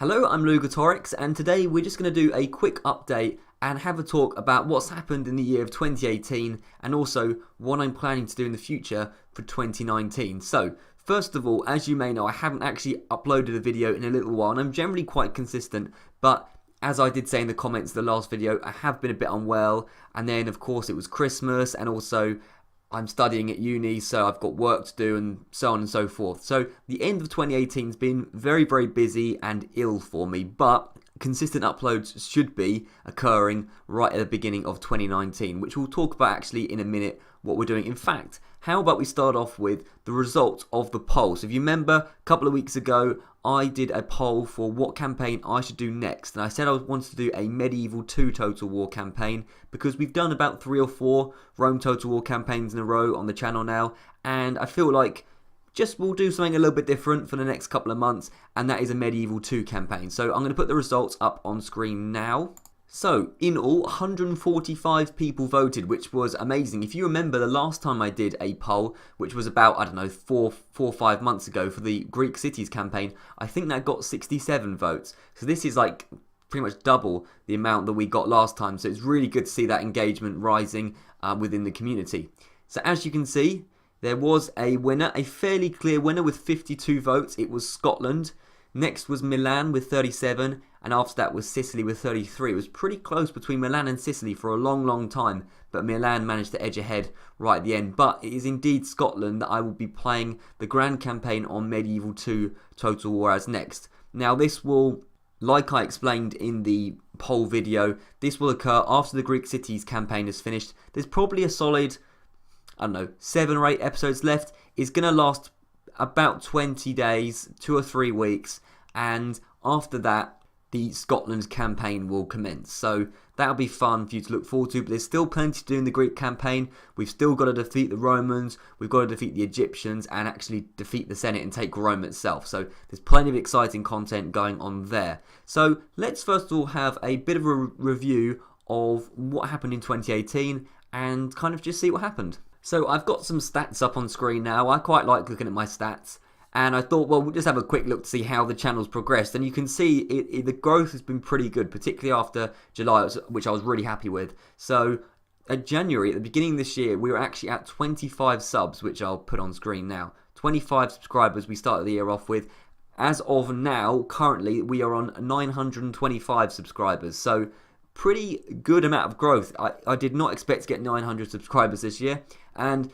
Hello, I'm Lugatorix, and today we're just going to do a quick update and have a talk about what's happened in the year of 2018 and also what I'm planning to do in the future for 2019. So, first of all, as you may know, I haven't actually uploaded a video in a little while, and I'm generally quite consistent, but as I did say in the comments of the last video, I have been a bit unwell, and then of course it was Christmas, and also I'm studying at uni, so I've got work to do and so on and so forth. So the end of 2018 has been very, very busy and ill for me, but consistent uploads should be occurring right at the beginning of 2019, which we'll talk about actually in a minute what we're doing. In fact, how about we start off with the results of the poll? So if you remember, a couple of weeks ago, I did a poll for what campaign I should do next, and I said I wanted to do a Medieval 2 Total War campaign because we've done about 3 or 4 Rome Total War campaigns in a row on the channel now, and I feel like we'll do something a little bit different for the next couple of months, and that is a Medieval 2 campaign. So I'm going to put the results up on screen now. So, in all, 145 people voted, which was amazing. If you remember the last time I did a poll, which was about, I don't know, 4 or 5 months ago for the Greek Cities campaign, I think that got 67 votes. So this is like pretty much double the amount that we got last time. So it's really good to see that engagement rising within the community. So as you can see, there was a winner, a fairly clear winner with 52 votes. It was Scotland. Next was Milan with 37, and after that was Sicily with 33. It was pretty close between Milan and Sicily for a long, long time, but Milan managed to edge ahead right at the end. But it is indeed Scotland that I will be playing the grand campaign on Medieval 2 Total War as next. Now this will, like I explained in the poll video, this will occur after the Greek Cities campaign is finished. There's probably a solid, I don't know, 7 or 8 episodes left. It's going to last about 20 days, 2 or 3 weeks, and after that the Scotland campaign will commence. So that'll be fun for you to look forward to, but there's still plenty to do in the Greek campaign. We've still got to defeat the Romans, we've got to defeat the Egyptians, and actually defeat the Senate and take Rome itself. So there's plenty of exciting content going on there. So let's first of all have a bit of a review of what happened in 2018 and kind of just see what happened. So I've got some stats up on screen now. I quite like looking at my stats, and I thought, well, we'll just have a quick look to see how the channel's progressed. And you can see the growth has been pretty good, particularly after July, which I was really happy with. So at January, at the beginning of this year, we were actually at 25 subs, which I'll put on screen now. 25 subscribers we started the year off with. As of now, currently, we are on 925 subscribers. So pretty good amount of growth. I did not expect to get 900 subscribers this year, and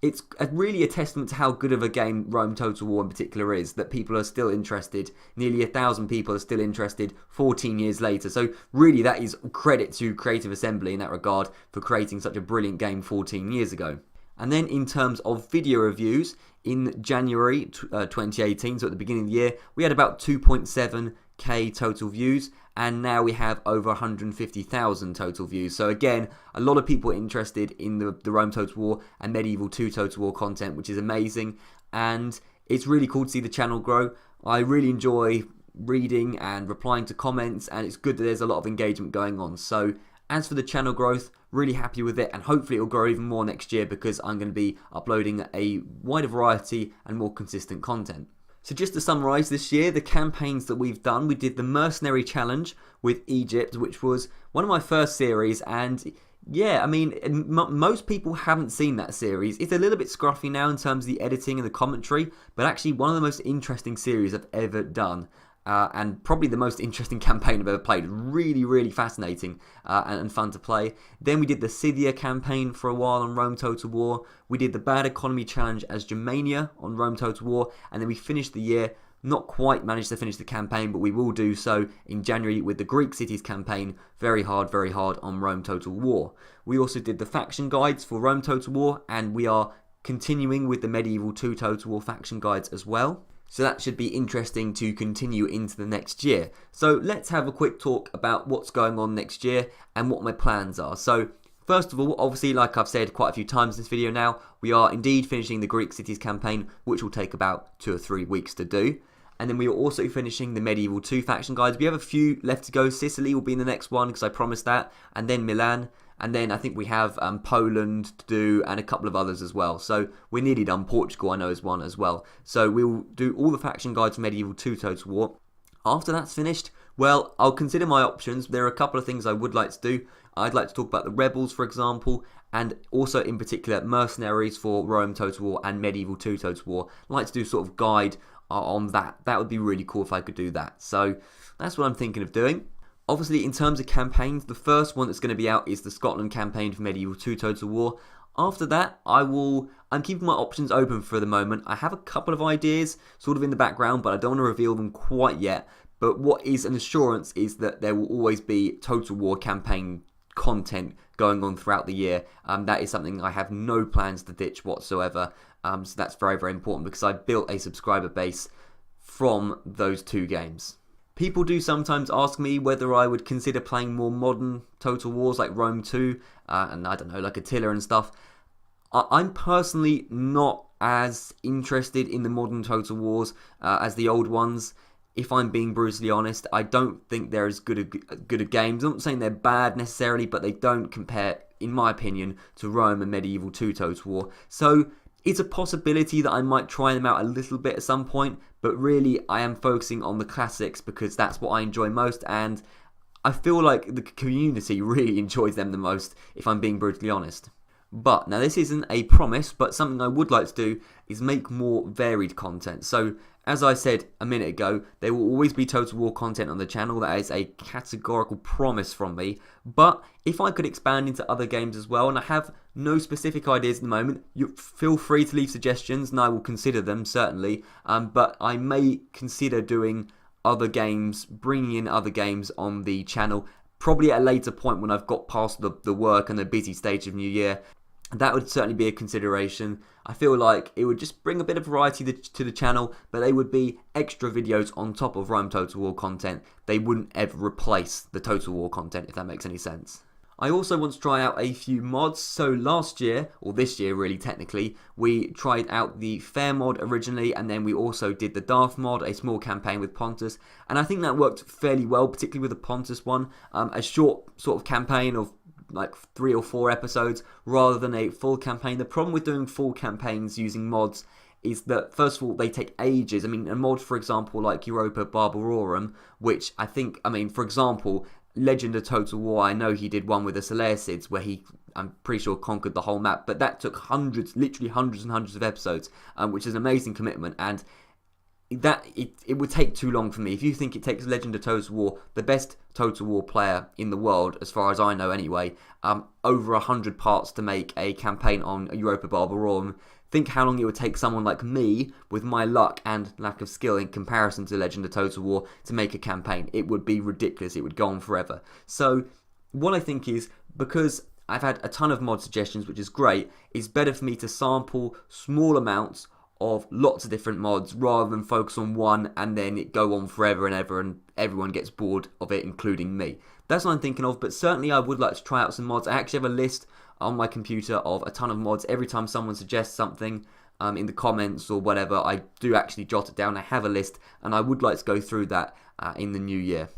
it's really a testament to how good of a game Rome Total War in particular is, that people are still interested. Nearly 1,000 people are still interested 14 years later. So really that is credit to Creative Assembly in that regard for creating such a brilliant game 14 years ago. And then in terms of video reviews, in January 2018, so at the beginning of the year, we had about 2.7k total views, and now we have over 150,000 total views. So again, a lot of people are interested in the Rome Total War and Medieval 2 Total War content, which is amazing, and it's really cool to see the channel grow. I really enjoy reading and replying to comments, and it's good that there's a lot of engagement going on. So as for the channel growth, really happy with it, and hopefully it'll grow even more next year because I'm going to be uploading a wider variety and more consistent content. So just to summarise this year, the campaigns that we've done, we did the Mercenary Challenge with Egypt, which was one of my first series, and yeah, I mean, most people haven't seen that series. It's a little bit scruffy now in terms of the editing and the commentary, but actually one of the most interesting series I've ever done. And probably the most interesting campaign I've ever played. Really, really fascinating and fun to play. Then we did the Scythia campaign for a while on Rome Total War. We did the Bad Economy Challenge as Germania on Rome Total War. And then we finished the year, not quite managed to finish the campaign, but we will do so in January with the Greek Cities campaign. Very hard on Rome Total War. We also did the faction guides for Rome Total War, and we are continuing with the Medieval 2 Total War faction guides as well. So that should be interesting to continue into the next year. So let's have a quick talk about what's going on next year and what my plans are. So first of all, obviously, like I've said quite a few times in this video now, we are indeed finishing the Greek Cities campaign, which will take about 2 or 3 weeks to do. And then we are also finishing the Medieval 2 faction guides. We have a few left to go. Sicily will be in the next one because I promised that. And then Milan. And then I think we have Poland to do and a couple of others as well. So we're nearly done. Portugal I know is one as well. So we'll do all the faction guides for Medieval 2 Total War. After that's finished, well, I'll consider my options. There are a couple of things I would like to do. I'd like to talk about the Rebels, for example, and also in particular Mercenaries for Rome Total War and Medieval 2 Total War. I'd like to do sort of guide on that. That would be really cool if I could do that. So that's what I'm thinking of doing. Obviously, in terms of campaigns, the first one that's going to be out is the Scotland campaign for Medieval 2 Total War. After that, I'm keeping my options open for the moment. I have a couple of ideas sort of in the background, but I don't want to reveal them quite yet. But what is an assurance is that there will always be Total War campaign content going on throughout the year. That is something I have no plans to ditch whatsoever. So that's very, very important because I built a subscriber base from those two games. People do sometimes ask me whether I would consider playing more modern Total Wars like Rome 2 and I don't know, like Attila and stuff. I'm personally not as interested in the modern Total Wars as the old ones. If I'm being brutally honest, I don't think they're as good a games. I'm not saying they're bad necessarily, but they don't compare, in my opinion, to Rome and Medieval 2 Total War. So it's a possibility that I might try them out a little bit at some point, but really I am focusing on the classics because that's what I enjoy most, and I feel like the community really enjoys them the most, if I'm being brutally honest. But, now this isn't a promise, but something I would like to do is make more varied content. So, as I said a minute ago, there will always be Total War content on the channel. That is a categorical promise from me. But if I could expand into other games as well, and I have no specific ideas at the moment, you feel free to leave suggestions and I will consider them, certainly. But I may consider doing other games, bringing in other games on the channel, probably at a later point when I've got past the work and the busy stage of New Year. That would certainly be a consideration. I feel like it would just bring a bit of variety to the channel, but they would be extra videos on top of Rome Total War content. They wouldn't ever replace the Total War content, if that makes any sense. I also want to try out a few mods. So last year, or this year really technically, we tried out the Fair mod originally, and then we also did the Darth mod, a small campaign with Pontus, and I think that worked fairly well, particularly with the Pontus one. A short sort of campaign of like 3 or 4 episodes rather than a full campaign. The problem with doing full campaigns using mods is that, first of all, they take ages. I mean, a mod, for example, like Europa Barbarorum, which I think, for example, Legend of Total War, I know he did one with the Seleucids where he, I'm pretty sure, conquered the whole map, but that took hundreds, literally hundreds and hundreds of episodes, which is an amazing commitment, and that it would take too long for me. If you think it takes Legend of Total War, the best Total War player in the world, as far as I know anyway, over 100 parts to make a campaign on Europa Barbarorum, think how long it would take someone like me, with my luck and lack of skill in comparison to Legend of Total War, to make a campaign. It would be ridiculous. It would go on forever. So what I think is, because I've had a ton of mod suggestions, which is great, it's better for me to sample small amounts of lots of different mods rather than focus on one and then it go on forever and ever and everyone gets bored of it, including me. That's what I'm thinking of, but certainly I would like to try out some mods. I actually have a list on my computer of a ton of mods. Every time someone suggests something in the comments or whatever, I do actually jot it down. I have a list and I would like to go through that in the new year.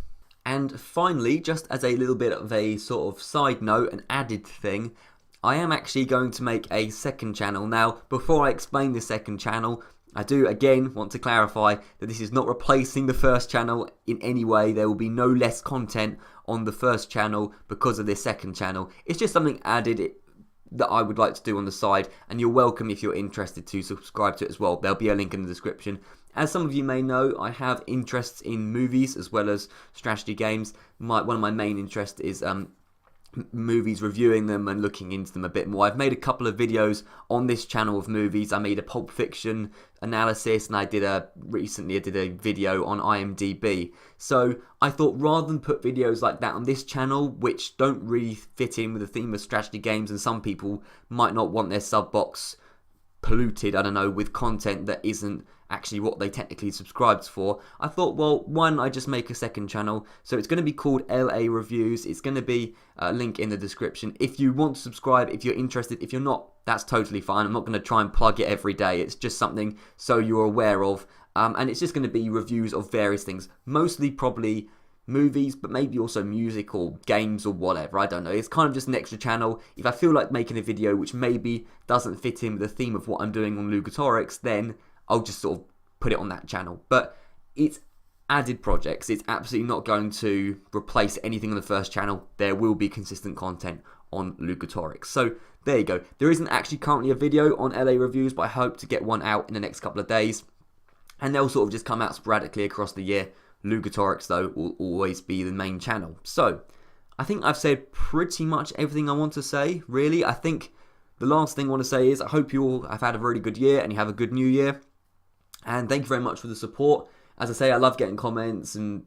And finally, just as a little bit of a sort of side note, an added thing, I am actually going to make a second channel. Now, before I explain the second channel, I do again want to clarify that this is not replacing the first channel in any way. There will be no less content on the first channel because of this second channel. It's just something added that I would like to do on the side, and you're welcome if you're interested to subscribe to it as well. There'll be a link in the description. As some of you may know, I have interests in movies as well as strategy games. One of my main interests is movies, reviewing them and looking into them a bit more. I've made a couple of videos on this channel of movies. I made a Pulp Fiction analysis, and recently I did a video on IMDb. So I thought, rather than put videos like that on this channel, which don't really fit in with the theme of strategy games, and some people might not want their sub box polluted, I don't know, with content that isn't actually what they technically subscribed for, I thought, well, why don't I just make a second channel? So it's going to be called LA Reviews. It's going to be a link in the description. If you want to subscribe, if you're interested, if you're not, that's totally fine. I'm not going to try and plug it every day. It's just something so you're aware of. And it's just going to be reviews of various things, mostly probably movies, but maybe also music or games or whatever. I don't know. It's kind of just an extra channel. If I feel like making a video which maybe doesn't fit in with the theme of what I'm doing on Lugatorix, then I'll just sort of put it on that channel. But it's added projects. It's absolutely not going to replace anything on the first channel. There will be consistent content on Lugatorix. So there you go. There isn't actually currently a video on LA reviews, but I hope to get one out in the next couple of days. And they'll sort of just come out sporadically across the year. Lugatorix, though, will always be the main channel. So I think I've said pretty much everything I want to say, really. I think the last thing I want to say is I hope you all have had a really good year and you have a good new year. And thank you very much for the support. As I say, I love getting comments, and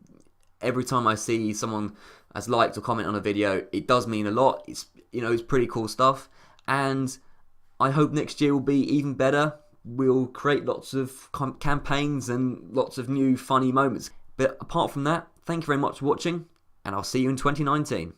every time I see someone has liked or comment on a video, it does mean a lot. It's pretty cool stuff. And I hope next year will be even better. We'll create lots of campaigns and lots of new funny moments. But apart from that, thank you very much for watching, and I'll see you in 2019.